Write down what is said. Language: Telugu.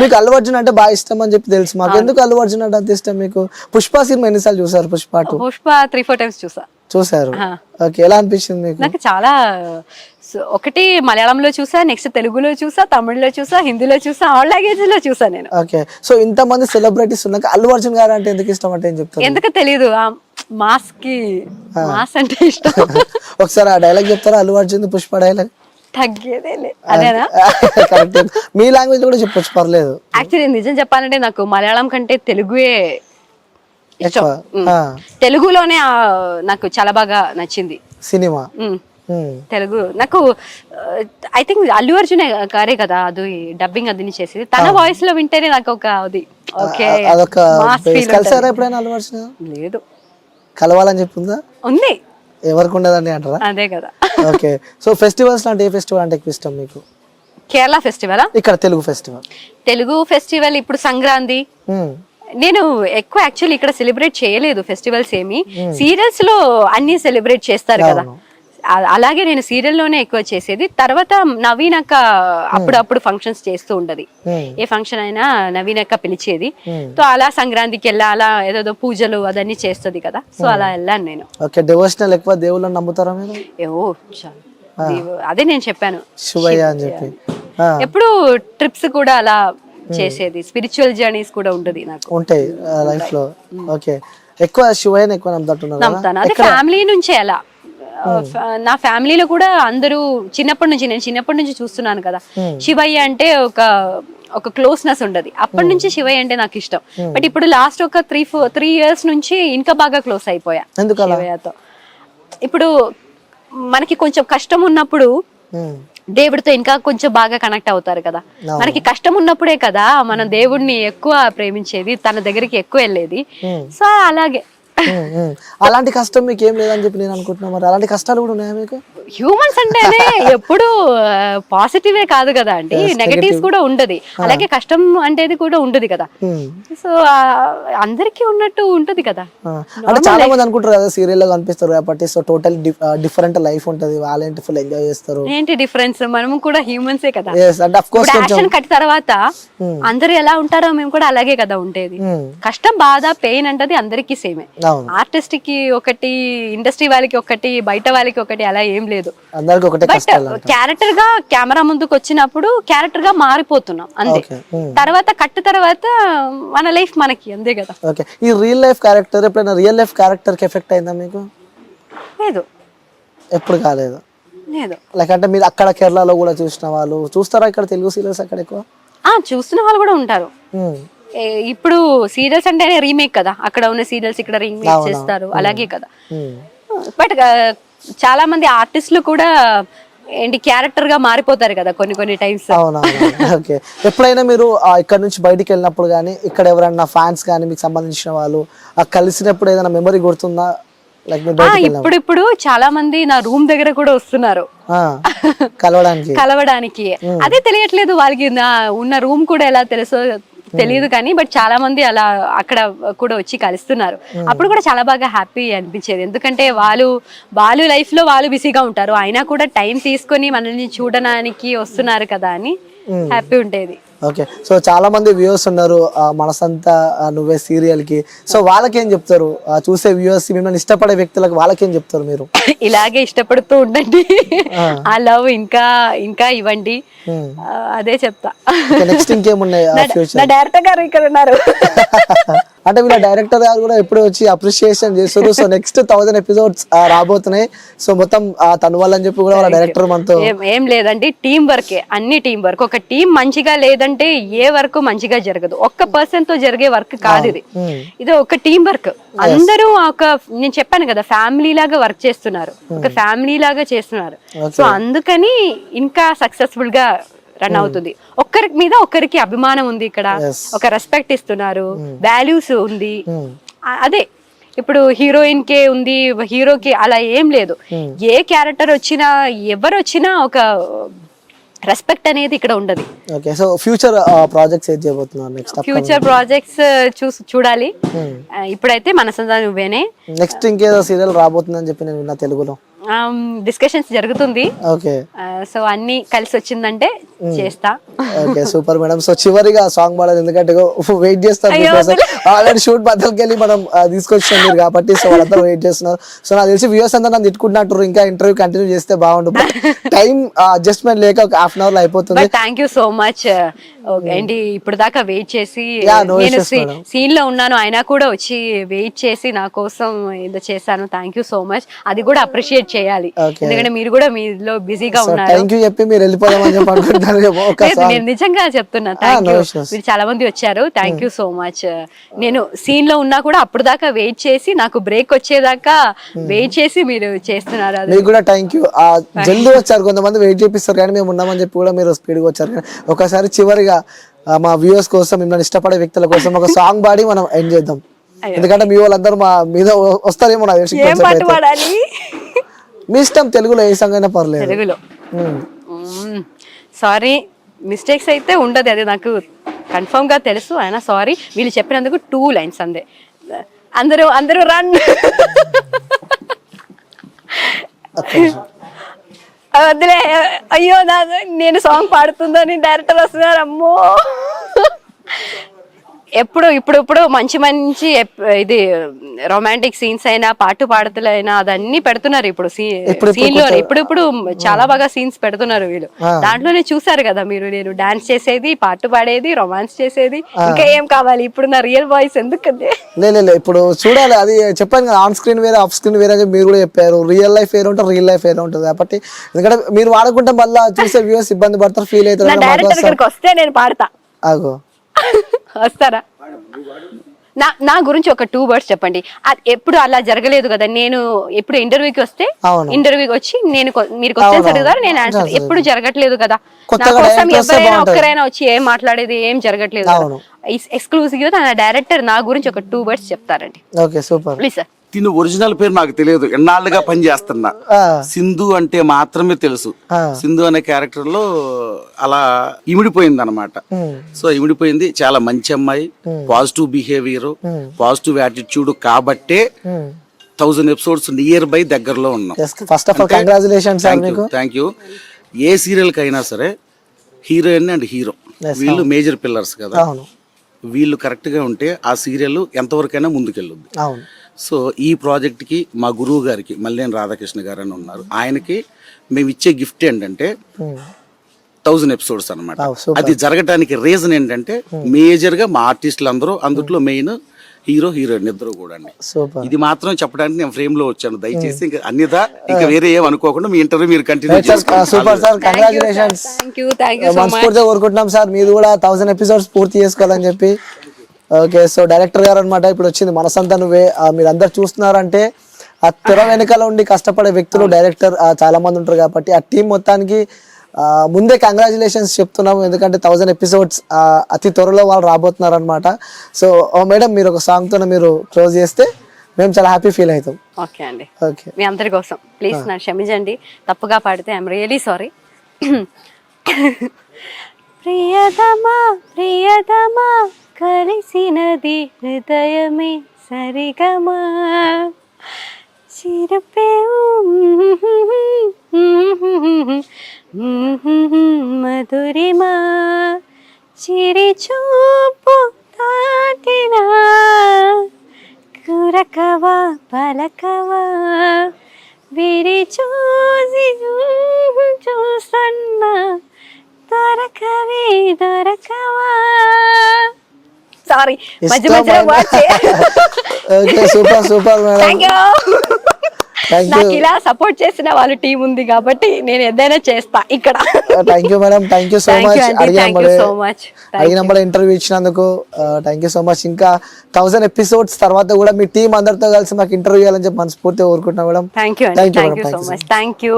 మీకు అల్లు అర్జున్ అంటే బాగా ఇష్టం అని చెప్పి తెలుసు మాకు. ఎందుకు అల్లు అర్జున్ అంటే అంత ఇష్టం మీకు? పుష్ప సినిమా ఎన్నిసార్లు చూసారు? పుష్ప 2 పుష్ప 3-4 టైమ్స్ చూసారు. ఓకే, ఎలా అనిపించింది మీకు? నాకు చాలా ఒకటి మలయాళంలో చూసా, నెక్స్ట్ తెలుగులో చూసా, తమిళ్లో చూసా, హిందీలో చూసా, ఆల్ లాంగ్వేజ్ లో చూసా నేను. ఓకే, సో ఇంత మంది సెలబ్రిటీస్ ఉన్నాక అల్లు అర్జున్ గారు అంటే ఎందుకు ఇష్టం అంటే ఏం చెప్తారు? ఎందుకు తెలీదు, మాస్ అంటే ఇష్టం. ఒకసారి ఆ డైలాగ్ చెప్తారా అల్లు అర్జున్ పుష్ప డైలాగ్? తగ్గేదేలే అదేనా? కరెక్ట్. మీ లాంగ్వేజ్ కూడా చెప్పొచ్చు, పర్లేదు. యాక్చువల్లీ నిజం చెప్పాలంటే నాకు మలయాళం కంటే తెలుగుయే ఇష్టం. తెలుగులోనే నాకు చాలా బాగా నచ్చింది సినిమా. తెలుగు నాకు ఐ థింక్ అల్లు అర్జున్ గారే కదా అది డబ్బింగ్ అది చేసేది. తన వాయిస్ లో వింటేనే నాకు ఒక అది ఓకే. కలిసారా ఎప్పుడైనా అల్లు అర్జున్? లేదు. కలవాలని చెప్పిందా? ఉంది. ఎవరికి ఉండదండి అంటారా? అదే కదా. ఓకే, సో ఫెస్టివల్స్ అంటే ఏ ఫెస్టివల్ అంటే ఎక్కువ ఇష్టం మీకు? కేరళ ఫెస్టివల్, ఇక్కడ తెలుగు ఫెస్టివల్ ఇప్పుడు సంక్రాంతి. నేను ఎక్కువ యాక్చువల్లీ ఇక్కడ సెలబ్రేట్ చేయలేదు ఫెస్టివల్స్ ఏమి. సీరియల్స్ లో అన్ని సెలబ్రేట్ చేస్తారు కదా, అలాగే నేను సీరియల్ లోనే ఎక్కువ చేసేది. తర్వాత నవీన్ అక్క అప్పుడప్పుడు ఫంక్షన్స్ చేస్తూ ఉంటది. ఏ ఫంక్షన్ అయినా నవీన్ అక్క పిలిచేది. సో అలా సంక్రాంతికి వెళ్ళా, అలా ఏదో పూజలు అదన్నీ చేస్తుంది కదా, సో అలా వెళ్ళాను నేను. ఓకే, డివోషనల్ ఎక్కువ దేవుళ్ళని నమ్ముతారా మీరు? అదే నేను చెప్పాను శివయ్య అని చెప్పి. ఎప్పుడు ట్రిప్స్ కూడా అలా చేసేది, స్పిరిచువల్ జర్నీస్ కూడా ఉంటది నాకు, ఉంటాయి లైఫ్ లో. ఓకే, ఎక్కువ శివయ్యని ఎక్కువ నమ్ముతాను. అదే ఫ్యామిలీ నుంచే అలా. నా ఫ్యామిలీలో కూడా అందరూ నేను చిన్నప్పటి నుంచి చూస్తున్నాను కదా, శివయ్య అంటే ఒక క్లోజ్నెస్ ఉండదు. అప్పటి నుంచి శివయ్య అంటే నాకు ఇష్టం. బట్ ఇప్పుడు లాస్ట్ ఒక 3 years నుంచి ఇంకా బాగా క్లోజ్ అయిపోయా శివయ్యతో. ఇప్పుడు మనకి కొంచెం కష్టం ఉన్నప్పుడు దేవుడితో ఇంకా కొంచెం బాగా కనెక్ట్ అవుతారు కదా. మనకి కష్టం ఉన్నప్పుడే కదా మనం దేవుడిని ఎక్కువ ప్రేమించేది, తన దగ్గరికి ఎక్కువ వెళ్ళేది. సో అలాగే అలాంటి కష్టం మీకు ఏం లేదని చెప్పి నేను అనుకుంటున్నా. మరి అలాంటి కష్టాలు కూడా ఉన్నాయా మీకు? హ్యూమన్స్ అంటేనే ఎప్పుడు పాజిటివే కాదు కదా అండి, నెగటివ్స్ కూడా ఉంటది. అలాగే కష్టం అంటేది కూడా ఉంటది కదా. సో అందరికి ఉన్నట్టు ఉంటది కదా. అంటే చాలా మంది అనుకుంటారు కదా సీరియల్ లో కనిపిస్తారు కాబట్టి, సో టోటల్ డిఫరెంట్ లైఫ్ ఉంటది, వాళ్ళేంటి ఫుల్ ఎంజాయ్ చేస్తారు. ఏంటి డిఫరెన్స్, మనం కూడా హ్యూమన్సే కదా. యాక్షన్ కట్ తర్వాత అందరు ఎలా ఉంటారో మేము కూడా అలాగే కదా ఉండేది. కష్టం, బాధ, పెయిన్ అంటది అందరికి సేమే. ఆర్టిస్ట్ కి ఒకటి, ఇండస్ట్రీ వాళ్ళకి ఒకటి, బయట వాళ్ళకి ఒకటి, అలా ఏం లేదు. బట్ క్యారెక్టర్ గా కెమెరా ముందుకు వచ్చినప్పుడు క్యారెక్టర్ గా మారిపోతున్నాం అంతే. తర్వాత మన లైఫ్ మనకి అంతే కదా. ఓకే, ఈ రియల్ లైఫ్ క్యారెక్టర్ ఎప్పుడైనా రియల్ లైఫ్ క్యారెక్టర్ కి ఎఫెక్ట్ అయిందా మీకు? లేదు, ఎప్పుడు కాలేదు. లేదు. లైక్ అంటే మీరు అక్కడ కేరళలో కూడా చూసిన వాళ్ళు చూస్తారా ఇక్కడ తెలుగు సీరియల్స్ అక్కడ ఎక్కువ? చూస్తున్న వాళ్ళు కూడా ఉంటారు. ఇప్పుడు సీరియల్స్ అంటేనే రీమేక్ కదా, అక్కడ ఉన్న సీరియల్స్ ఇక్కడ రీమేక్ చేస్తారు, అలాగే కదా. బట్ చాలా మంది ఆర్టిస్టులు కూడా ఏంటి క్యారెక్టర్ గా మారిపోతారు కదా కొన్ని టైమ్స్. ఓకే, ఎప్పుడైనా మీరు ఇక్కడ నుంచి బయటికి వెళ్ళినప్పుడు కానీ, ఇక్కడ ఎవరైనా ఫ్యాన్స్ కానీ మీకు సంబంధించిన వాళ్ళు కలిసినప్పుడు ఏదైనా మెమరీ గుర్తుందా? ఇప్పుడు చాలా మంది నా రూమ్ దగ్గర కూడా వస్తున్నారు కలవడానికి. అదే తెలియట్లేదు వాళ్ళకి నా ఉన్న రూమ్ కూడా ఎలా తెలుసో తెలియదు కానీ, బట్ చాలా మంది అలా అక్కడ కూడా వచ్చి కలుస్తున్నారు. అప్పుడు కూడా చాలా బాగా హ్యాపీ అనిపించేది. ఎందుకంటే వాళ్ళు లైఫ్ లో వాళ్ళు బిజీగా ఉంటారు, అయినా కూడా టైం తీసుకొని మనల్ని చూడడానికి వస్తున్నారు కదా అని హ్యాపీ ఉండేది. ఓకే, సో చాలా మంది వ్యూవర్స్ ఉన్నారు మనసంతా నువ్వే సీరియల్ కి. సో వాళ్ళకేం చెప్తారు, చూసే వ్యూవర్స్, మిమ్మల్ని ఇష్టపడే వ్యక్తులకు వాళ్ళకేం చెప్తారు మీరు? ఇలాగే ఇష్టపడుతూ ఉండండి, ఆ లవ్ ఇంకా ఇవ్వండి, అదే చెప్తా. నెక్స్ట్ ఇంకేమున్నాయి? నా డైరెక్టర్ గారు ఇక్కడ ఉన్నారు. అంటే వీళ్ళ డైరెక్టర్ గారు కూడా ఎప్పుడు వచ్చి అప్రిషియేషన్ చేస్తారు. సో నెక్స్ట్ 1000 ఎపిసోడ్స్ రాబోతున్నాయి. సో మొత్తం తను వాళ్ళని చెప్పి కూడా వాళ్ళ డైరెక్టర్ మనతో ఏం లేదండి, టీం వర్కే, అన్ని టీం వర్క్. ఒక టీం మంచిగా లేదంటే ఏ వర్క్ మంచిగా జరగదు. ఒక్క పర్సన్ తో జరిగే వర్క్ కాదు ఇది ఒక టీం వర్క్. అందరూ నేను చెప్పాను కదా, ఫ్యామిలీ లాగా వర్క్ చేస్తున్నారు, ఒక ఫ్యామిలీ లాగా చేస్తున్నారు. సో అందుకని ఇంకా సక్సెస్ఫుల్ గా రన్ అవుతుంది. ఒక్కరి మీద ఒక్కరికి అభిమానం ఉంది, ఇక్కడ ఒక రెస్పెక్ట్ ఇస్తున్నారు, వాల్యూస్ ఉంది. అదే ఇప్పుడు హీరోయిన్ కే ఉంది, హీరోకి అలా ఏం లేదు. ఏ క్యారెక్టర్ వచ్చినా, ఎవరు వచ్చినా ఒక రెస్పెక్ట్ అనేది ఇక్కడ ఉండదు. ఓకే, సో ఫ్యూచర్ ప్రాజెక్ట్స్ ఏం చేయబోతున్నారు? నెక్స్ట్ ఫ్యూచర్ ప్రాజెక్ట్స్ చూడాలి. ఇప్పుడైతే మనసంతా నువ్వేనే. నెక్స్ట్ ఇంకేదో సీరియల్ రాబోతుందని చెప్పి నేను విన్నా తెలుగులో. డిస్కషన్స్ జరుగుతుంది. ఓకే సో అన్ని కలిసి వచ్చిందంటే చేస్తా. Okay super madam. సో చివరిగా సాంగ్ పాడాలి, ఎందుకంటే వెయిట్ చేస్తారు ఆల్రెడీ షూట్ బద్దలకి వెళ్ళి మనం తీసుకొచ్చాం మీరు కాబట్టి, సో వాళ్ళంతా వెయిట్ చేస్తున్నారు. సో నాకు తెలిసి వ్యూవర్స్ అంతా నన్ను తిట్టుకుంటున్నట్టు, ఇంకా ఇంటర్వ్యూ కంటిన్యూ చేస్తే బాగుండు, టైం అడ్జస్ట్మెంట్ లేక ఒక హాఫ్ అన్ అవర్ లో అయిపోతుంది. Thank you so much. ఏంటి ఇప్పుడు దాకా వెయిట్ చేసి, నేను సీన్ లో ఉన్నాను అయినా కూడా వచ్చి వెయిట్ చేసి నా కోసం ఏదో చేశాను. Thank you so much. అది కూడా అప్రిషియేట్ చేయాలి, ఎందుకంటే మీరు కూడా మీలో బిజీగా ఉన్నారు. థ్యాంక్ యూ చెప్పి మీరు వెళ్ళిపోదామని చెప్పి అనుకుంటున్నారు. నేను నిజంగా చెప్తున్నా, థ్యాంక్ యూ. మీరు చాలా మంది వచ్చారు, థ్యాంక్ యూ సో మచ్. నేను సీన్ లో ఉన్నా కూడా అప్పుడు దాకా వెయిట్ చేసి, నాకు బ్రేక్ వచ్చేదాకా వెయిట్ చేసి మీరు చేస్తున్నారు. మీకు కూడా థ్యాంక్ యూ. జల్దీ వచ్చారు, కొంతమంది వెయిట్ చేపిస్తారు కానీ మేము ఉన్నామని చెప్పి కూడా మీరు స్పీడ్ గా వచ్చారు. ఒకసారి చివరిగా మా వ్యూవర్స్ కోసం, మిమ్మల్ని ఇష్టపడే వ్యక్తుల కోసం ఒక సాంగ్ పాడి మనం ఎండ్ చేద్దాం, ఎందుకంటే మీ వాళ్ళందరూ మా మీద వస్తారేమో నాకు తెలిసి. మీ ఇష్టం, తెలుగులో ఏ సాంగ్ అయినా పర్లేదు. తెలుగులో సారీ మిస్టేక్స్ అయితే ఉండదు, అది నాకు కన్ఫర్మ్ గా తెలుసు. అయినా సారీ, వీళ్ళు చెప్పినందుకు 2 లైన్స్ అందే. అందరూ రన్. వద్దులే, అయ్యో నేను సాంగ్ పాడుతుందని డైరెక్టర్ వస్తున్నారు, అమ్మో. ఇప్పుడు మంచి ఇది రొమాంటిక్ సీన్స్ అయినా, పాటు పాడతలైనా అదన్నీ పెడుతున్నారు ఇప్పుడు సీన్ లో. ఇప్పుడు చాలా బాగా సీన్స్ పెడుతున్నారు వీళ్ళు. దాంట్లోనే చూసారు కదా మీరు, నేను డాన్స్ చేసేది, పాటు పాడేది, రొమాన్స్ చేసేది, ఇంకా ఏం కావాలి? ఇప్పుడు నా రియల్ వాయిస్ ఎందుకంటే ఇప్పుడు చూడాలి. అది చెప్పాను కదా, ఆన్ స్క్రీన్ వేరే, ఆఫ్ స్క్రీన్ వేరే మీరు కూడా చెప్పారు. రియల్ లైఫ్ వేరే ఉంటుంది, రియల్ లైఫ్ వేరే ఉంటుంది. కాబట్టి ఎందుకంటే మీరు వాడుకుంటే మళ్ళీ చూసే వ్యూవర్స్ ఇబ్బంది పడతారు, ఫీల్ అవుతారు. డైరెక్టర్ దగ్గరికి వస్తే నేను పాడతా. ఆగో వస్తారా? నా గురించి ఒక 2 words చెప్పండి. ఎప్పుడు అలా జరగలేదు కదా. నేను ఎప్పుడు ఇంటర్వ్యూకి వస్తే, ఇంటర్వ్యూకి వచ్చి నేను మీరు క్వశ్చన్స్ అడుగుతారు, నేను ఆన్సర్. ఎప్పుడు జరగట్లేదు కదా. నా కోసం ఎవరైనా ఒక్కరైనా వచ్చి ఏం మాట్లాడేది ఏం జరగట్లేదు. ఎక్స్క్లూజివ్ గా డైరెక్టర్ నా గురించి ఒక 2 words చెప్తారండి. Okay super. Please sir. తిను ఒరిజినల్ పేరు నాకు తెలియదు, ఎన్నాళ్ళుగా పని చేస్తున్నా. సింధు అంటే మాత్రమే తెలుసు. సింధు అనే క్యారెక్టర్ లో అలా ఇమిడిపోయింది అనమాట. సో ఇమిడిపోయింది, చాలా మంచి అమ్మాయి, పాజిటివ్ బిహేవియర్, పాజిటివ్ యాటిట్యూడ్. కాబట్టే 1000 episodes నియర్ బై దగ్గరలో ఉన్నాం. First of all congratulations. Thank you. A serial కైనా సరే హీరోయిన్ అండ్ హీరో వీళ్ళు మేజర్ పిల్లర్స్ కదా. వీళ్ళు కరెక్ట్ గా ఉంటే ఆ సీరియల్ ఎంతవరకైనా ముందుకెళ్ళొద్దు. సో ఈ ప్రాజెక్ట్కి మా గురువు గారికి మల్లేని రాధాకృష్ణ గారు అని ఉన్నారు, ఆయనకి మేము ఇచ్చే గిఫ్ట్ ఏంటంటే 1000 episodes అనమాట. అది జరగటానికి రీజన్ ఏంటంటే మేజర్ గా మా ఆర్టిస్టులు అందరూ, అందులో మెయిన్ హీరో హీరోయిన్ ఇద్దరు కూడా అండి. ఇది మాత్రం చెప్పడానికి నేను ఫ్రేమ్ లో వచ్చాను. దయచేసి ఇంకా అన్యదా ఇంకా వేరే ఏం అనుకోకుండా మీ ఇంటర్వ్యూ మీరు కంటిన్యూ చేసుకోండి. Super sir, congratulations. మనస్ఫూర్తిగా కోరుకుంటున్నాం సార్, మీరు కూడా 1000 episodes పూర్తి చేసుకోవాలని చెప్పి. ఓకే, సో డైరెక్టర్ గారు అనమాట ఇప్పుడు వచ్చింది మనసంతా నువ్వే. మీరు అందరు చూస్తున్నారంటే ఆ తెర వెనకాల ఉండి కష్టపడే వ్యక్తులు డైరెక్టర్ చాలా మంది ఉంటారు. కాబట్టి ఆ టీం మొత్తానికి ముందే కంగ్రాచులేషన్స్ చెప్తున్నాము, ఎందుకంటే 1000 episodes అతి త్వరలో వాళ్ళు రాబోతున్నారు అనమాట. సో మేడం, మీరు ఒక సాంగ్ తో మీరు క్లోజ్ చేస్తే మేము చాలా హ్యాపీ ఫీల్ అవుతాం. ఓకే అండి. ఓకే, మీ అందరి కోసం ప్లీజ్ నన్ను క్షమించండి, తప్పుగా పాడితే ఐఎమ్ రియలీ సారీ. ప్రియతమా ప్రియతమా కలిసినది హృదయమే సరిగమా, చిరుపేవు మధురిమా, చిరిచూపు తాటినా కురకవా పలకవా, విరి చూసి చూసన్నా దొరకవే దొరకవా. సారీ, మధ్య మధ్యలో ఓకే సూపర్ సూపర్ మేడం. నాకు ఇలా సపోర్ట్ చేసిన వాళ్ళ టీం ఉంది కాబట్టి నేను ఏదైనా చేస్తా ఇక్కడ. Thank you madam, thank you so much. అడిగిన ఇంటర్వ్యూ ఇచ్చినందుకు థ్యాంక్ యూ సో మచ్. ఇంకా 1000 episodes తర్వాత కూడా మీ టీం అందరితో కలిసి మాకు ఇంటర్వ్యూ ఇవ్వాలని చెప్పి మనస్ఫూర్తిగా కోరుకుంటున్నాం madam. Thank you so much. Thank you.